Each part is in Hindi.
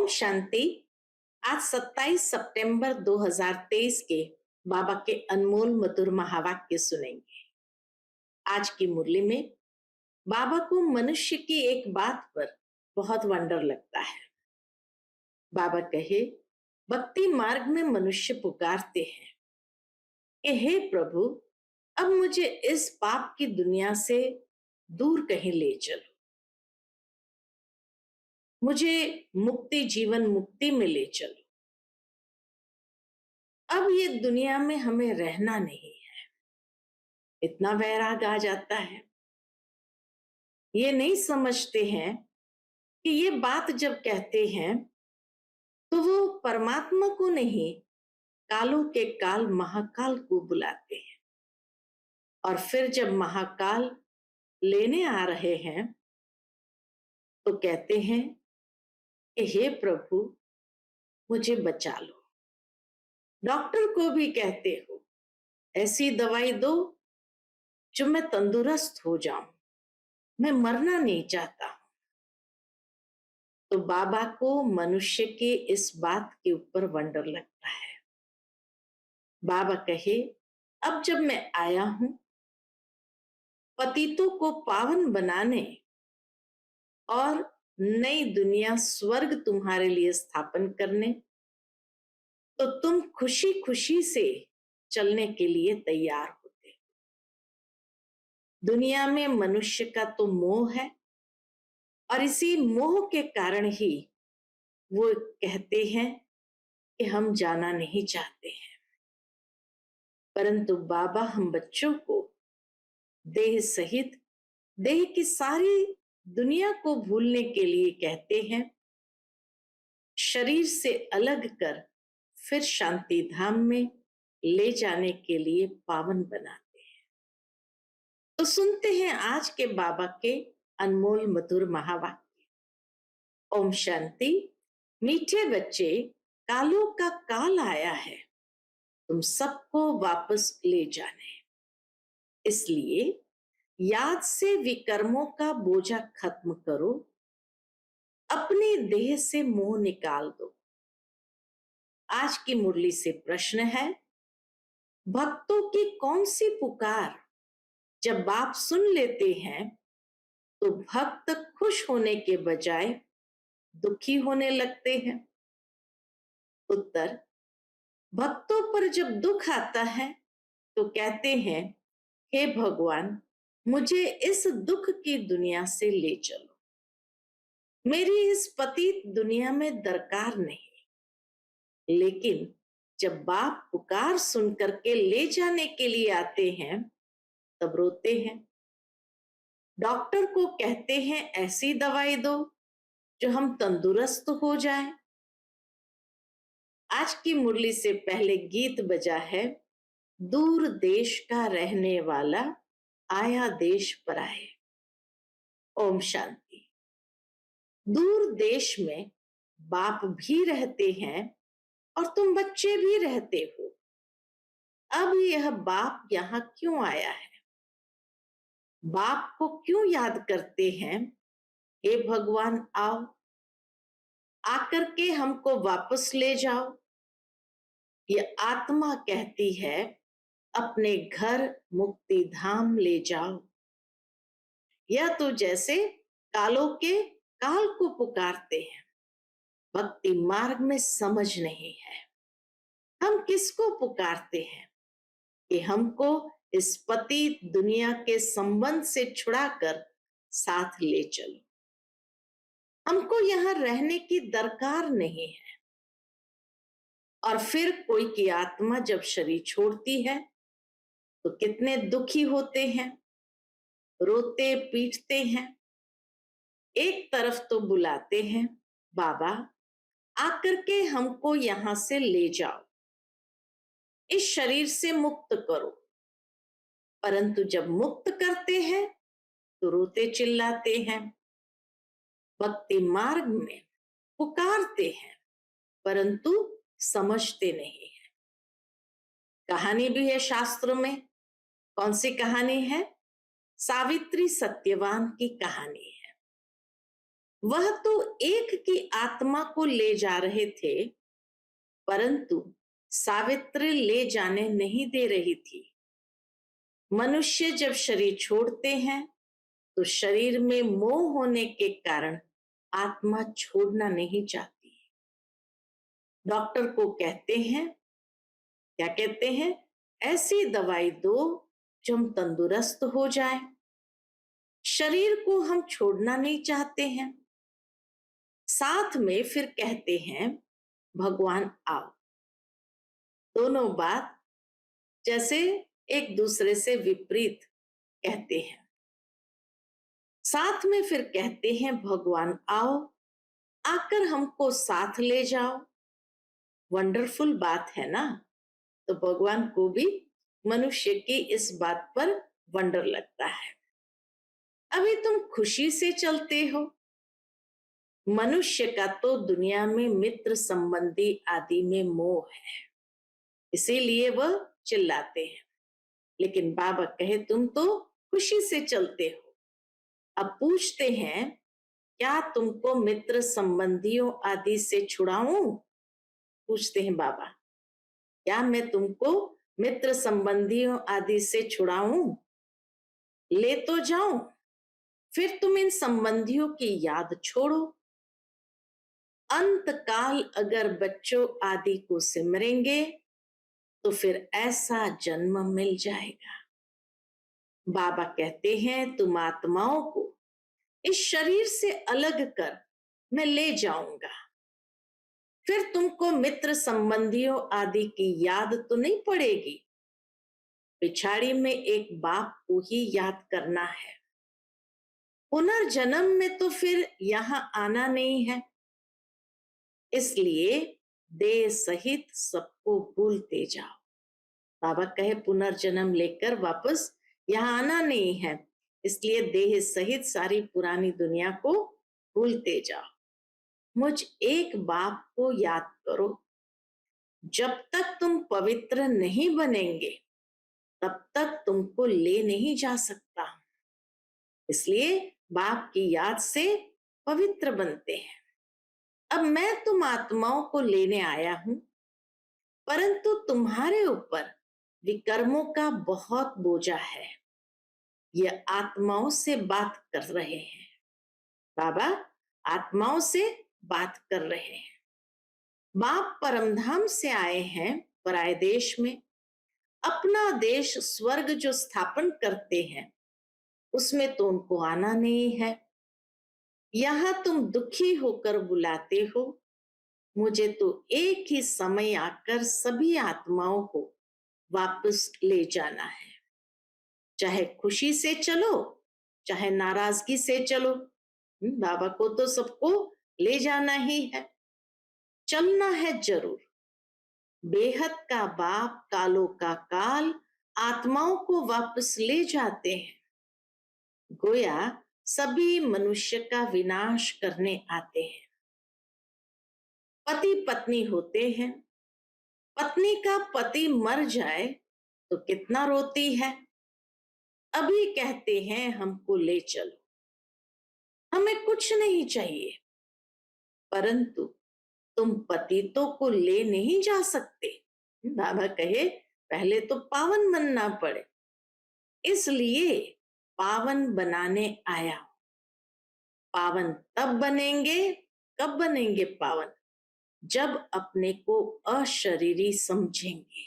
शांति। आज 27 सितंबर 2023 के बाबा के अनमोल मधुर महावाक्य सुनेंगे। आज की मुरली में बाबा को मनुष्य की एक बात पर बहुत वंडर लगता है। बाबा कहे, भक्ति मार्ग में मनुष्य पुकारते हैं कि हे प्रभु, अब मुझे इस पाप की दुनिया से दूर कहीं ले चलो, मुझे मुक्ति जीवन मुक्ति में ले चलो। अब ये दुनिया में हमें रहना नहीं है। इतना वैराग आ जाता है। ये नहीं समझते हैं कि ये बात जब कहते हैं तो वो परमात्मा को नहीं, कालों के काल महाकाल को बुलाते हैं। और फिर जब महाकाल लेने आ रहे हैं तो कहते हैं कि हे प्रभु, मुझे बचा लो। डॉक्टर को भी कहते हो, ऐसी दवाई दो जो मैं तंदुरुस्त हो जाऊं, मैं मरना नहीं चाहता हूं। तो बाबा को मनुष्य के इस बात के ऊपर वंडर लगता है। बाबा कहे, अब जब मैं आया हूं पतितों को पावन बनाने और नई दुनिया स्वर्ग तुम्हारे लिए स्थापन करने, तो तुम खुशी खुशी से चलने के लिए तैयार होते। दुनिया में मनुष्य का तो मोह है और इसी मोह के कारण ही वो कहते हैं कि हम जाना नहीं चाहते हैं। परंतु बाबा हम बच्चों को देह सहित देह की सारी दुनिया को भूलने के लिए कहते हैं, शरीर से अलग कर फिर शांति धाम में ले जाने के लिए पावन बनाते हैं। तो सुनते हैं आज के बाबा के अनमोल मधुर महावाक्य। ओम शांति। मीठे बच्चे, कालों का काल आया है तुम सबको वापस ले जाने। इसलिए याद से विकर्मों का बोझा खत्म करो, अपनी देह से मोह निकाल दो। आज की मुरली से प्रश्न है, भक्तों की कौन सी पुकार जब बाप सुन लेते हैं तो भक्त खुश होने के बजाय दुखी होने लगते हैं? उत्तर, भक्तों पर जब दुख आता है तो कहते हैं, हे भगवान, मुझे इस दुख की दुनिया से ले चलो, मेरी इस पतित दुनिया में दरकार नहीं। लेकिन जब बाप पुकार सुन करके ले जाने के लिए आते हैं तब रोते हैं। डॉक्टर को कहते हैं ऐसी दवाई दो जो हम तंदुरुस्त हो जाएं। आज की मुरली से पहले गीत बजा है, दूर देश का रहने वाला आया देश पर आए। ओम शांति। दूर देश में बाप भी रहते हैं और तुम बच्चे भी रहते हो। अब यह बाप यहाँ क्यों आया है? बाप को क्यों याद करते हैं? हे भगवान, आओ, आकर के हमको वापस ले जाओ। ये आत्मा कहती है, अपने घर मुक्ति धाम ले जाओ। यह तो जैसे कालों के काल को पुकारते हैं। भक्ति मार्ग में समझ नहीं है। हम किसको पुकारते हैं कि हमको इस पतित दुनिया के संबंध से छुड़ाकर साथ ले चलो। हमको यहाँ रहने की दरकार नहीं है। और फिर कोई की आत्मा जब शरीर छोड़ती है तो कितने दुखी होते हैं, रोते पीटते हैं। एक तरफ तो बुलाते हैं, बाबा आकर के हमको यहां से ले जाओ, इस शरीर से मुक्त करो। परंतु जब मुक्त करते हैं तो रोते चिल्लाते हैं। भक्ति मार्ग में पुकारते हैं परंतु समझते नहीं है। कहानी भी है शास्त्रों में। कौन सी कहानी है? सावित्री सत्यवान की कहानी है। वह तो एक की आत्मा को ले जा रहे थे, परंतु सावित्री ले जाने नहीं दे रही थी। मनुष्य जब शरीर छोड़ते हैं तो शरीर में मोह होने के कारण आत्मा छोड़ना नहीं चाहती। डॉक्टर को कहते हैं, क्या कहते हैं, ऐसी दवाई दो जो हम तंदुरुस्त हो जाए। शरीर को हम छोड़ना नहीं चाहते हैं। साथ में फिर कहते हैं भगवान आओ। दोनों बात जैसे एक दूसरे से विपरीत कहते हैं। साथ में फिर कहते हैं भगवान आओ, आकर हमको साथ ले जाओ। वंडरफुल बात है ना। तो भगवान को भी मनुष्य की इस बात पर वंडर लगता है। अभी तुम खुशी से चलते हो। मनुष्य का तो दुनिया में मित्र संबंधी आदि में मोह है, इसीलिए वह चिल्लाते हैं। लेकिन बाबा कहे तुम तो खुशी से चलते हो। अब पूछते हैं, क्या तुमको मित्र संबंधियों आदि से छुड़ाऊं? पूछते हैं बाबा, क्या मैं तुमको मित्र संबंधियों आदि से छुड़ाऊं? ले तो जाऊं, फिर तुम इन संबंधियों की याद छोड़ो। अंत काल अगर बच्चों आदि को सिमरेंगे तो फिर ऐसा जन्म मिल जाएगा। बाबा कहते हैं तुम आत्माओं को इस शरीर से अलग कर मैं ले जाऊंगा। फिर तुमको मित्र संबंधियों आदि की याद तो नहीं पड़ेगी। पिछाड़ी में एक बाप को ही याद करना है। पुनर्जन्म में तो फिर यहाँ आना नहीं है, इसलिए देह सहित सबको भूलते जाओ। बाबा कहे पुनर्जन्म लेकर वापस यहाँ आना नहीं है, इसलिए देह सहित सारी पुरानी दुनिया को भूलते जाओ। मुझ एक बाप को याद करो। जब तक तुम पवित्र नहीं बनेंगे तब तक तुमको ले नहीं जा सकता। इसलिए बाप की याद से पवित्र बनते हैं। अब मैं तुम आत्माओं को लेने आया हूं, परंतु तुम्हारे ऊपर विकर्मों का बहुत बोझा है। ये आत्माओं से बात कर रहे हैं। बाबा आत्माओं से बात कर रहे हैं। बाप परमधाम से आए हैं पराय देश में। अपना देश स्वर्ग जो स्थापन करते हैं उसमें तो उनको आना नहीं है। यहां तुम दुखी होकर बुलाते हो। मुझे तो एक ही समय आकर सभी आत्माओं को वापस ले जाना है। चाहे खुशी से चलो, चाहे नाराजगी से चलो, बाबा को तो सबको ले जाना ही है, चलना है जरूर। बेहद का बाप कालों का काल आत्माओं को वापस ले जाते हैं। गोया सभी मनुष्य का विनाश करने आते हैं। पति पत्नी होते हैं। पत्नी का पति मर जाए तो कितना रोती है। अभी कहते हैं हमको ले चलो, हमें कुछ नहीं चाहिए, परंतु तुम पति तो को ले नहीं जा सकते। बाबा कहे पहले तो पावन बनना पड़े, इसलिए पावन बनाने आया। पावन तब बनेंगे, कब बनेंगे पावन? जब अपने को अशरीरी समझेंगे,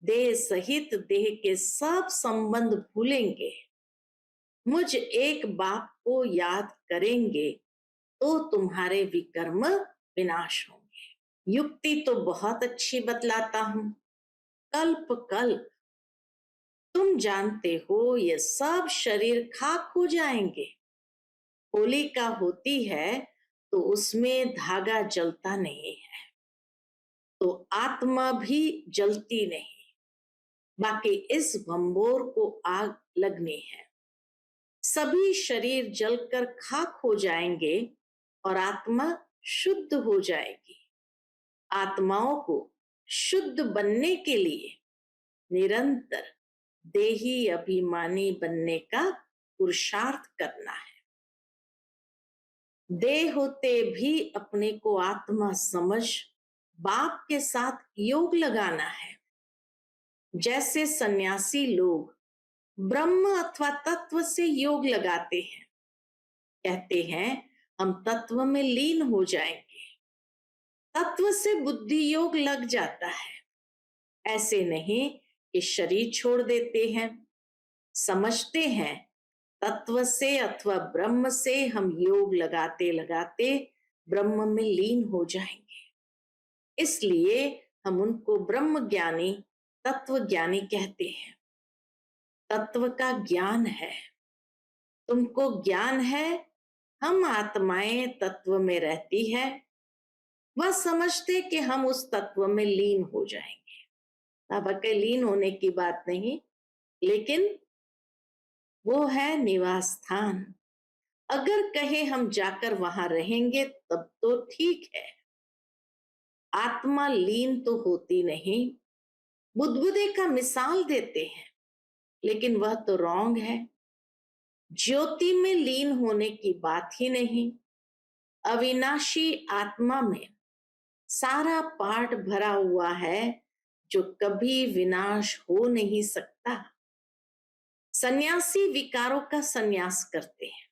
देह सहित देह के सब संबंध भूलेंगे, मुझ एक बाप को याद करेंगे तो तुम्हारे विकर्म विनाश होंगे। युक्ति तो बहुत अच्छी बतलाता हूं। कल्प कल्प तुम जानते हो ये सब शरीर खाक हो जाएंगे। होलिका होती है तो उसमें धागा जलता नहीं है, तो आत्मा भी जलती नहीं। बाकी इस भंबोर को आग लगनी है। सभी शरीर जलकर खाक हो जाएंगे और आत्मा शुद्ध हो जाएगी। आत्माओं को शुद्ध बनने के लिए निरंतर देही अभिमानी बनने का पुरुषार्थ करना है। देह होते भी अपने को आत्मा समझ बाप के साथ योग लगाना है। जैसे सन्यासी लोग ब्रह्म अथवा तत्व से योग लगाते हैं, कहते हैं हम तत्व में लीन हो जाएंगे, तत्व से बुद्धि योग लग जाता है। ऐसे नहीं कि शरीर छोड़ देते हैं, समझते हैं तत्व से अथवा ब्रह्म से हम योग लगाते लगाते ब्रह्म में लीन हो जाएंगे। इसलिए हम उनको ब्रह्म ज्ञानी, तत्व ज्ञानी कहते हैं। तत्व का ज्ञान है, तुमको ज्ञान है हम आत्माएं तत्व में रहती है, वह समझते कि हम उस तत्व में लीन हो जाएंगे। बाबा के लीन होने की बात नहीं, लेकिन वो है निवास स्थान। अगर कहे हम जाकर वहां रहेंगे तब तो ठीक है। आत्मा लीन तो होती नहीं। बुद्धबुदे का मिसाल देते हैं, लेकिन वह तो रॉन्ग है। ज्योति में लीन होने की बात ही नहीं। अविनाशी आत्मा में सारा पार्ट भरा हुआ है जो कभी विनाश हो नहीं सकता। सन्यासी विकारों का सन्यास करते हैं,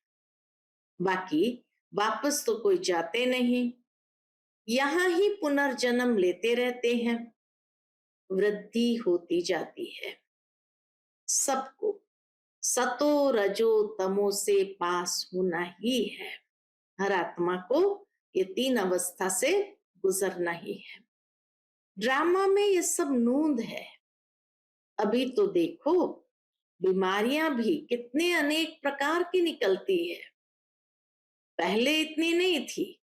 बाकी वापस तो कोई जाते नहीं, यहां ही पुनर्जन्म लेते रहते हैं। वृद्धि होती जाती है। सबको सतो रजो तमो से पास होना ही है। हर आत्मा को ये तीन अवस्था से गुजरना ही है। ड्रामा में ये सब नूंद है। अभी तो देखो बीमारियां भी कितने अनेक प्रकार की निकलती है, पहले इतनी नहीं थी।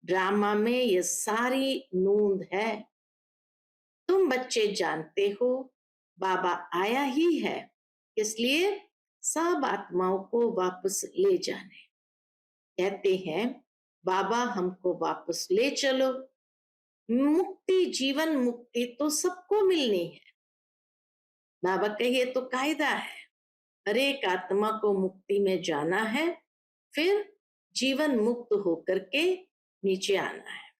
ड्रामा में ये सारी नूंद है। तुम बच्चे जानते हो बाबा आया ही है, इसलिए सब आत्माओं को वापस ले जाने। कहते हैं बाबा हमको वापस ले चलो। मुक्ति, जीवन मुक्ति तो सबको मिलनी है। बाबा कहिए तो कायदा है, हर एक आत्मा को मुक्ति में जाना है, फिर जीवन मुक्त होकर के नीचे आना है।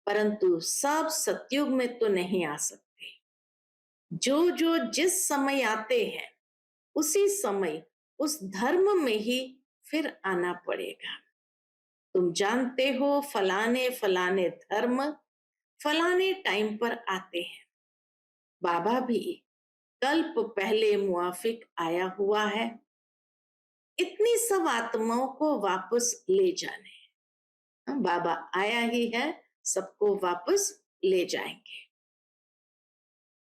परंतु सब सतयुग में तो नहीं आ सकते। जो जो जिस समय आते हैं उसी समय उस धर्म में ही फिर आना पड़ेगा। तुम जानते हो फलाने फलाने धर्म फलाने टाइम पर आते हैं। बाबा भी कल्प पहले मुआफिक आया हुआ है, इतनी सब आत्माओं को वापस ले जाने। बाबा आया ही है, सबको वापस ले जाएंगे।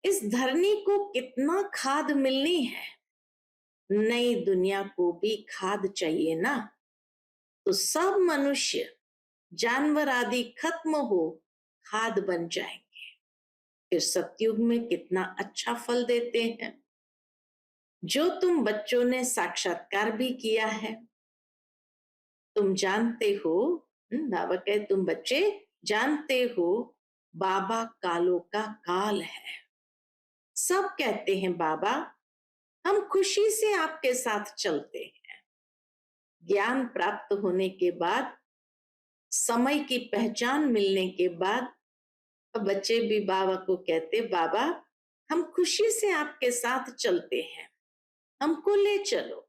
इस धरनी को कितना खाद मिलनी है। नई दुनिया को भी खाद चाहिए ना, तो सब मनुष्य जानवर आदि खत्म हो खाद बन जाएंगे। फिर सतयुग में कितना अच्छा फल देते हैं। जो तुम बच्चों ने साक्षात्कार भी किया है, तुम जानते हो। बाबा कहे तुम बच्चे जानते हो बाबा कालों का काल है। सब कहते हैं बाबा हम खुशी से आपके साथ चलते हैं। ज्ञान प्राप्त होने के बाद, समय की पहचान मिलने के बाद बच्चे भी बाबा को कहते बाबा हम खुशी से आपके साथ चलते हैं, हमको ले चलो,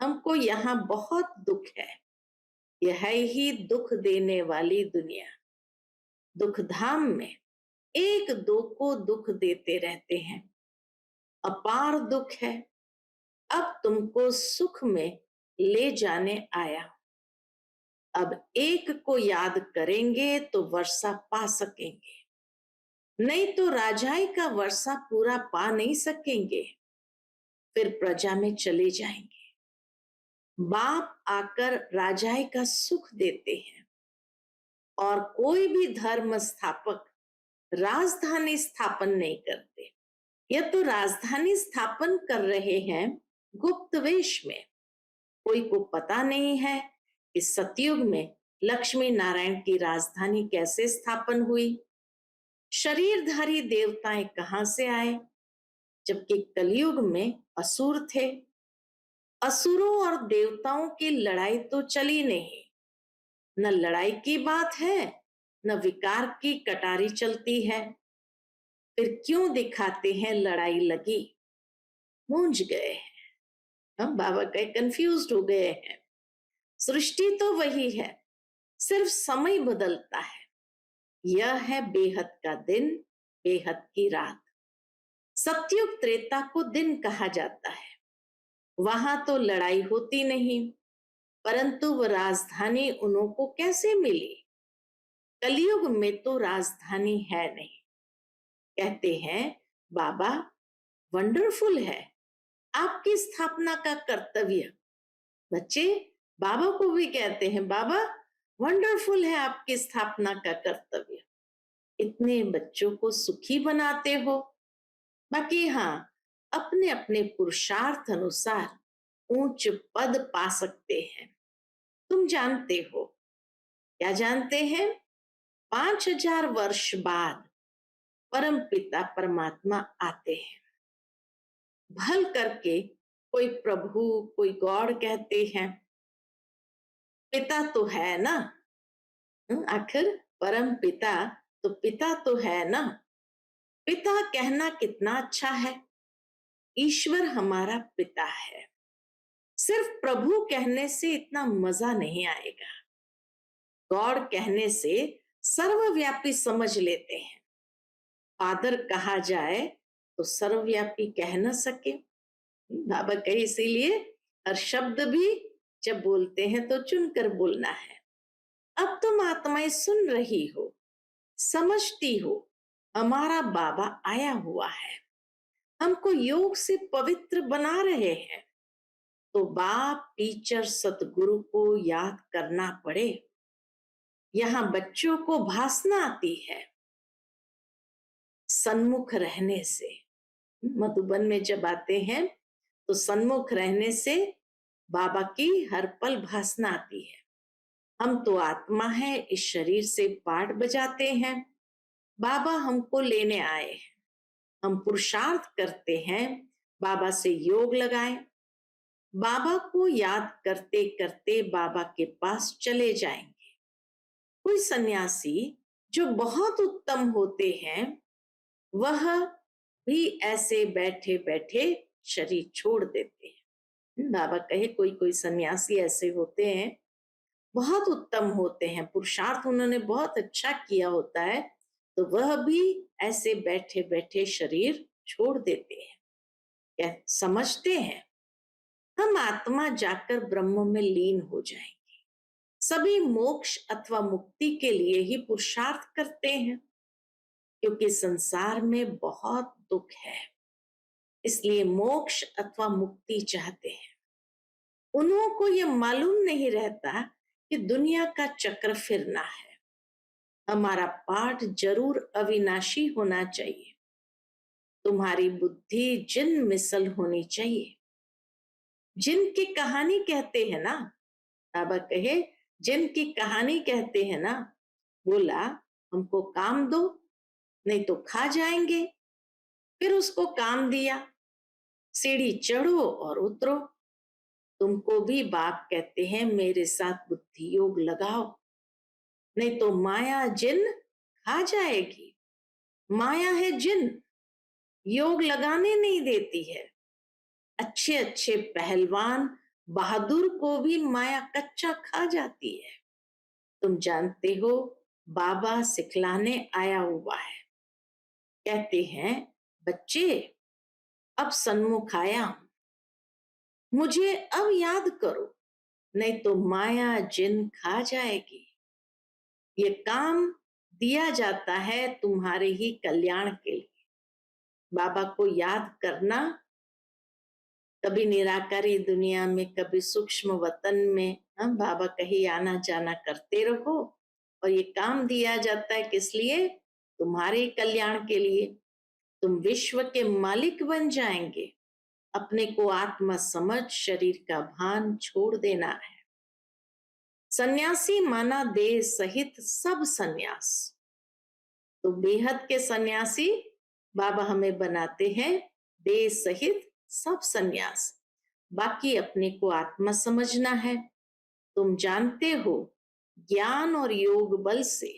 हमको यहाँ बहुत दुख है। यह है ही दुख देने वाली दुनिया। दुख धाम में एक दो को दुख देते रहते हैं, अपार दुख है। अब तुमको सुख में ले जाने आया। अब एक को याद करेंगे तो वर्षा पा सकेंगे, नहीं तो राजाई का वर्षा पूरा पा नहीं सकेंगे, फिर प्रजा में चले जाएंगे। बाप आकर राजाई का सुख देते हैं, और कोई भी धर्म स्थापक राजधानी स्थापन नहीं करते। यह तो राजधानी स्थापन कर रहे हैं गुप्त वेश में। कोई को पता नहीं है कि सतयुग में लक्ष्मी नारायण की राजधानी कैसे स्थापन हुई, शरीरधारी देवताएं कहां से आए, जबकि कलयुग में असुर थे। असुरों और देवताओं की लड़ाई तो चली नहीं, न लड़ाई की बात है, न विकार की कटारी चलती है। फिर क्यों दिखाते हैं लड़ाई लगी? मूंझ गए हैं हम, बाबा कहे कंफ्यूज्ड हो गए हैं। सृष्टि तो वही है, सिर्फ समय बदलता है। यह है बेहद का दिन, बेहद की रात। सतयुग त्रेता को दिन कहा जाता है। वहां तो लड़ाई होती नहीं, परंतु वह राजधानी उन्हों को कैसे मिली? कलयुग में तो राजधानी है नहीं। कहते हैं बाबा वंडरफुल है आपकी स्थापना का कर्तव्य। बच्चे बाबा को भी कहते हैं बाबा वंडरफुल है आपकी स्थापना का कर्तव्य। इतने बच्चों को सुखी बनाते हो। बाकी हाँ, अपने अपने पुरुषार्थ अनुसार ऊंच पद पा सकते हैं। तुम जानते हो, क्या जानते हैं? 5000 वर्ष बाद परम पिता परमात्मा आते हैं। भल करके कोई प्रभु, कोई गॉड कहते हैं, पिता तो है ना। आखिर परम पिता तो पिता तो है ना। पिता कहना कितना अच्छा है। ईश्वर हमारा पिता है। सिर्फ प्रभु कहने से इतना मजा नहीं आएगा। गॉड कहने से सर्वव्यापी समझ लेते हैं। फादर कहा जाए तो सर्वव्यापी कह न सके। बाबा कहे इसीलिए हर शब्द भी जब बोलते हैं तो चुनकर बोलना है। अब तुम आत्माएं सुन रही हो, समझती हो, हमारा बाबा आया हुआ है, हमको योग से पवित्र बना रहे हैं। तो बाप, टीचर, सतगुरु को याद करना पड़े। यहाँ बच्चों को भासना आती है सन्मुख रहने से। मधुबन में जब आते हैं तो सन्मुख रहने से बाबा की हर पल भासना आती है। हम तो आत्मा है, इस शरीर से पाठ बजाते हैं। बाबा हमको लेने आए हैं। हम पुरुषार्थ करते हैं, बाबा से योग लगाएं। बाबा को याद करते करते बाबा के पास चले जाएंगे। कोई सन्यासी जो बहुत उत्तम होते हैं, वह भी ऐसे बैठे बैठे शरीर छोड़ देते हैं। बाबा कहे कोई कोई सन्यासी ऐसे होते हैं, बहुत उत्तम होते हैं, पुरुषार्थ उन्होंने बहुत अच्छा किया होता है, तो वह भी ऐसे बैठे बैठे शरीर छोड़ देते हैं। क्या समझते हैं? हम आत्मा जाकर ब्रह्म में लीन हो जाएंगे। सभी मोक्ष अथवा मुक्ति के लिए ही पुरुषार्थ करते हैं, क्योंकि संसार में बहुत दुख है, इसलिए मोक्ष अथवा मुक्ति चाहते हैं। उन्हों को यह मालूम नहीं रहता कि दुनिया का चक्र फिरना है। हमारा पाठ जरूर अविनाशी होना चाहिए। तुम्हारी बुद्धि जिन मिसल होनी चाहिए। जिन की कहानी कहते हैं ना, बाबा कहे जिन की कहानी कहते हैं ना, बोला हमको काम दो नहीं तो खा जाएंगे। फिर उसको काम दिया, सीढ़ी चढ़ो और उतरो। तुमको भी बाप कहते हैं मेरे साथ बुद्धि योग लगाओ, नहीं तो माया जिन खा जाएगी। माया है जिन, योग लगाने नहीं देती है। अच्छे अच्छे पहलवान बहादुर को भी माया कच्चा खा जाती है। तुम जानते हो बाबा सिखलाने आया हुआ है। कहते हैं बच्चे अब सन्मुख आया हूं, मुझे अब याद करो, नहीं तो माया जिन खा जाएगी। ये काम दिया जाता है तुम्हारे ही कल्याण के लिए। बाबा को याद करना, कभी निराकारी दुनिया में, कभी सूक्ष्म वतन में, हम बाबा कहीं आना जाना करते रहो। और ये काम दिया जाता है किस लिए? तुम्हारे कल्याण के लिए। तुम विश्व के मालिक बन जाएंगे। अपने को आत्मा समझ शरीर का भान छोड़ देना है। सन्यासी माना देह सहित सब सन्यास। तो बेहद के सन्यासी बाबा हमें बनाते हैं देह सहित सब सन्यास। बाकी अपने को आत्मा समझना है। तुम जानते हो ज्ञान और योग बल से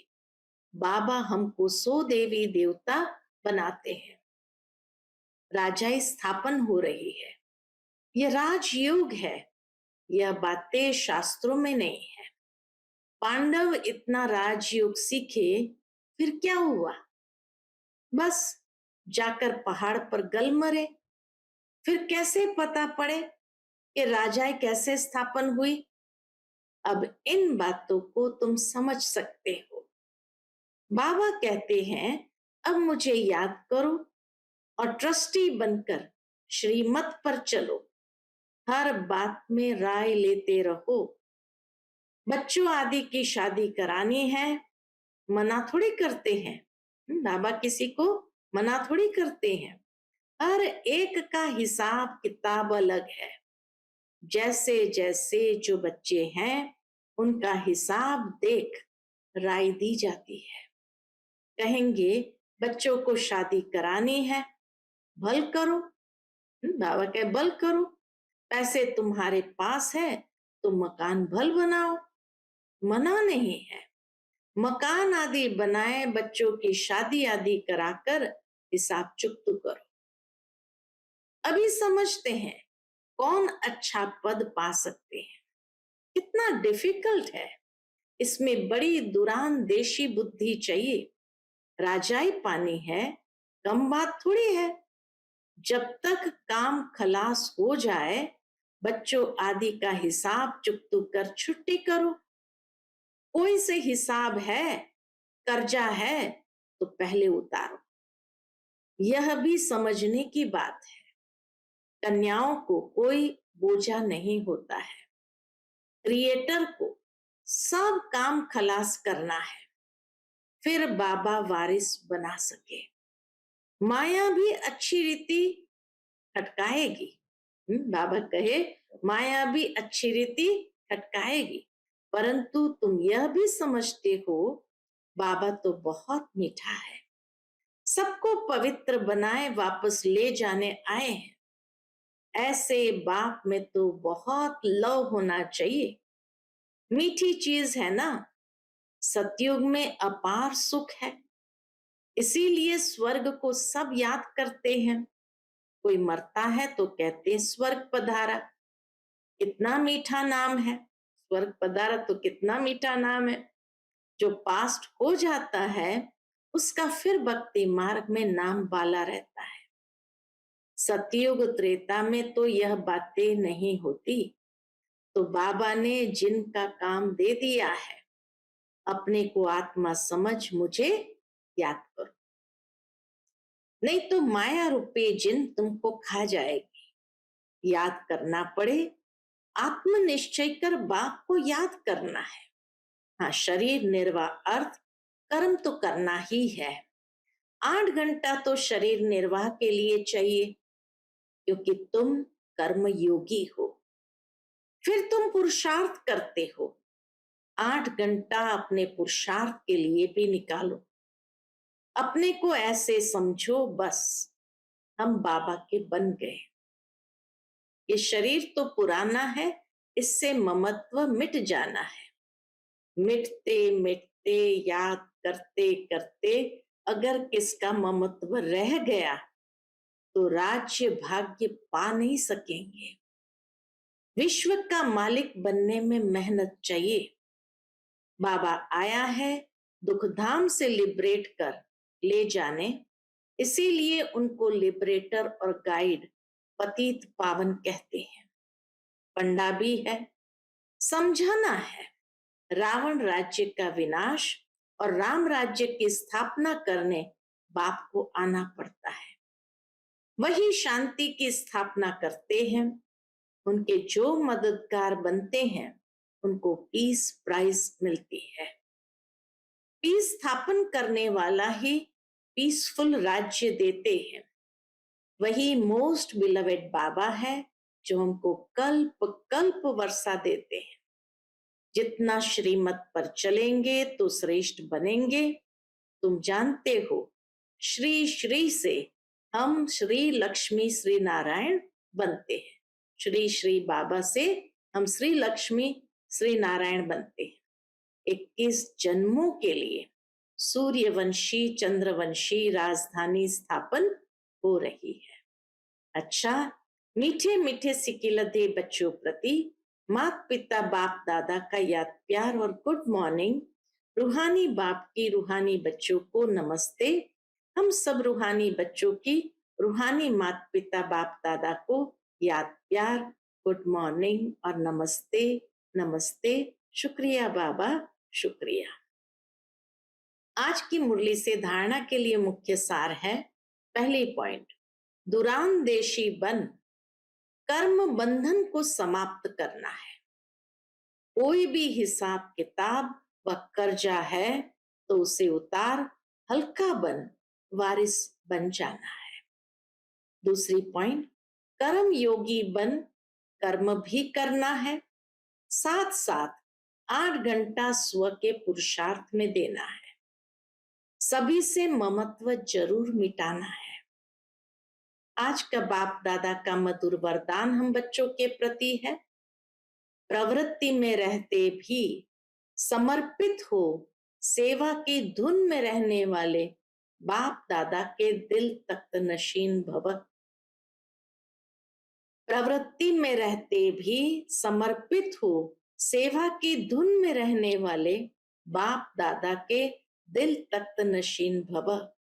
बाबा हमको 100 देवी देवता बनाते हैं। राजाएं स्थापन हो रही है। यह राजयोग है। यह बातें शास्त्रों में नहीं है। पांडव इतना राजयोग सीखे, फिर क्या हुआ? बस जाकर पहाड़ पर गल मरे। फिर कैसे पता पड़े कि राजाएं कैसे स्थापन हुई? अब इन बातों को तुम समझ सकते हो। बाबा कहते हैं, अब मुझे याद करो और ट्रस्टी बनकर श्रीमत पर चलो। हर बात में राय लेते रहो। बच्चों आदि की शादी करानी है, मना थोड़ी करते हैं। बाबा किसी को मना थोड़ी करते हैं। हर एक का हिसाब किताब अलग है। जैसे जैसे जो बच्चे हैं, उनका हिसाब देख राय दी जाती है। कहेंगे बच्चों को शादी करानी है, भल करो। बाबा कहे भल करो। पैसे तुम्हारे पास है तो मकान भल बनाओ, मना नहीं है। मकान आदि बनाए, बच्चों की शादी आदि कराकर हिसाब चुकता करो। अभी समझते हैं कौन अच्छा पद पा सकते हैं। कितना डिफिकल्ट है। इसमें बड़ी दूरांदेशी बुद्धि चाहिए। राजाई पानी है, कम बात थोड़ी है। जब तक काम खलास हो जाए, बच्चों आदि का हिसाब चुकतू कर छुट्टी करो। कोई से हिसाब है, कर्जा है तो पहले उतारो। यह भी समझने की बात है। कन्याओं को कोई बोझा नहीं होता है। क्रिएटर को सब काम खलास करना है, फिर बाबा वारिस बना सके। माया भी अच्छी रीति खटकाएगी। बाबा कहे माया भी अच्छी रीति खटकाएगी, परंतु तुम यह भी समझते हो बाबा तो बहुत मीठा है। सबको पवित्र बनाए वापस ले जाने आए हैं। ऐसे बाप में तो बहुत लव होना चाहिए। मीठी चीज है ना। सतयुग में अपार सुख है, इसीलिए स्वर्ग को सब याद करते हैं। कोई मरता है तो कहते हैं स्वर्ग पधारा। कितना मीठा नाम है। स्वर्ग पधारा तो कितना मीठा नाम है। जो पास्ट हो जाता है, उसका फिर भक्ति मार्ग में नाम बाला रहता है। सतयुग त्रेता में तो यह बातें नहीं होती। तो बाबा ने जिनका काम दे दिया है, अपने को आत्मा समझ मुझे याद करो, नहीं तो माया रूपी जिन तुमको खा जाएगी। याद करना पड़े, आत्मनिश्चय कर बाप को याद करना है। हाँ, शरीर निर्वाह अर्थ कर्म तो करना ही है। 8 घंटा तो शरीर निर्वाह के लिए चाहिए, क्योंकि तुम कर्म योगी हो। फिर तुम पुरुषार्थ करते हो। 8 घंटा अपने पुरुषार्थ के लिए भी निकालो। अपने को ऐसे समझो बस हम बाबा के बन गए। ये शरीर तो पुराना है, इससे ममत्व मिट जाना है। मिटते मिटते याद करते करते अगर किसका ममत्व रह गया तो राज्य भाग्य पा नहीं सकेंगे। विश्व का मालिक बनने में मेहनत चाहिए। बाबा आया है दुखधाम से लिबरेट कर ले जाने, इसीलिए उनको लिबरेटर और गाइड पतित पावन कहते हैं। पंडा भी है, समझाना है। रावण राज्य का विनाश और राम राज्य की स्थापना करने बाप को आना पड़ता है। वही शांति की स्थापना करते हैं। उनके जो मददगार बनते हैं, उनको पीस प्राइज मिलती है। पीस स्थापन करने वाला ही पीसफुल राज्य देते हैं। वही मोस्ट बिलवेड बाबा है, जो हमको कल्प कल्प वर्षा देते हैं। जितना श्रीमत पर चलेंगे तो श्रेष्ठ बनेंगे। तुम जानते हो, श्री श्री से हम श्री लक्ष्मी श्री नारायण बनते हैं। श्री श्री बाबा से हम श्री लक्ष्मी श्री नारायण बनते हैं। 21 जन्मों के लिए सूर्यवंशी चंद्रवंशी राजधानी स्थापन हो रही है। अच्छा, मीठे मीठे सिकिलधे बच्चों प्रति माता पिता बाप दादा का याद प्यार और गुड मॉर्निंग। रूहानी बाप की रूहानी बच्चों को नमस्ते। हम सब रूहानी बच्चों की रूहानी माता पिता बाप दादा को याद प्यार, गुड मॉर्निंग और नमस्ते नमस्ते। शुक्रिया बाबा, शुक्रिया। आज की मुरली से धारणा के लिए मुख्य सार है। पहली पॉइंट, दुरानदेशी बन कर्म बंधन को समाप्त करना है। कोई भी हिसाब किताब व कर्जा है तो उसे उतार, हल्का बन, वारिस बन जाना है। दूसरी पॉइंट, कर्म योगी बन कर्म भी करना है, साथ साथ 8 घंटा स्व के पुरुषार्थ में देना है। सभी से ममत्व जरूर मिटाना है। आज का बाप दादा का मधुर वरदान हम बच्चों के प्रति है। प्रवृत्ति में रहते भी समर्पित हो सेवा की धुन में रहने वाले बाप दादा के दिल तख्त नशीन भव। प्रवृत्ति में रहते भी समर्पित हो सेवा की धुन में रहने वाले बाप दादा के दिल तख्त नशीन भव।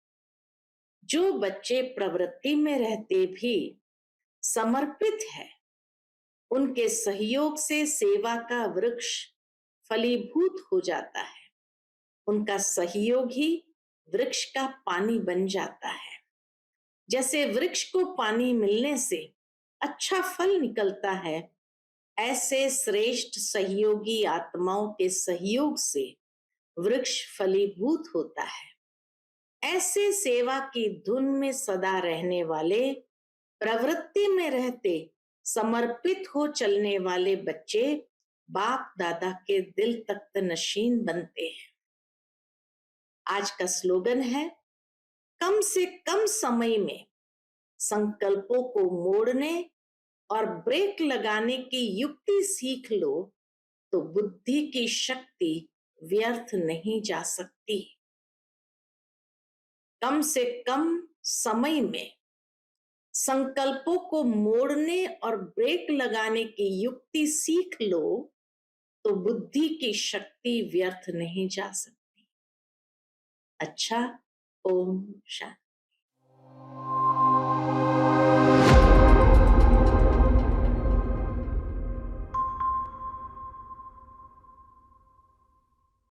जो बच्चे प्रवृत्ति में रहते भी समर्पित है, उनके सहयोग से सेवा का वृक्ष फलीभूत हो जाता है। उनका सहयोग ही वृक्ष का पानी बन जाता है। जैसे वृक्ष को पानी मिलने से अच्छा फल निकलता है, ऐसे श्रेष्ठ सहयोगी आत्माओं के सहयोग से वृक्ष फलीभूत होता है। ऐसे सेवा की धुन में सदा रहने वाले, प्रवृत्ति में रहते समर्पित हो चलने वाले बच्चे बाप दादा के दिल तख्त नशीन बनते हैं। आज का स्लोगन है, कम से कम समय में संकल्पों को मोड़ने और ब्रेक लगाने की युक्ति सीख लो तो बुद्धि की शक्ति व्यर्थ नहीं जा सकती। कम से कम समय में संकल्पों को मोड़ने और ब्रेक लगाने की युक्ति सीख लो तो बुद्धि की शक्ति व्यर्थ नहीं जा सकती। अच्छा, ओम शांति।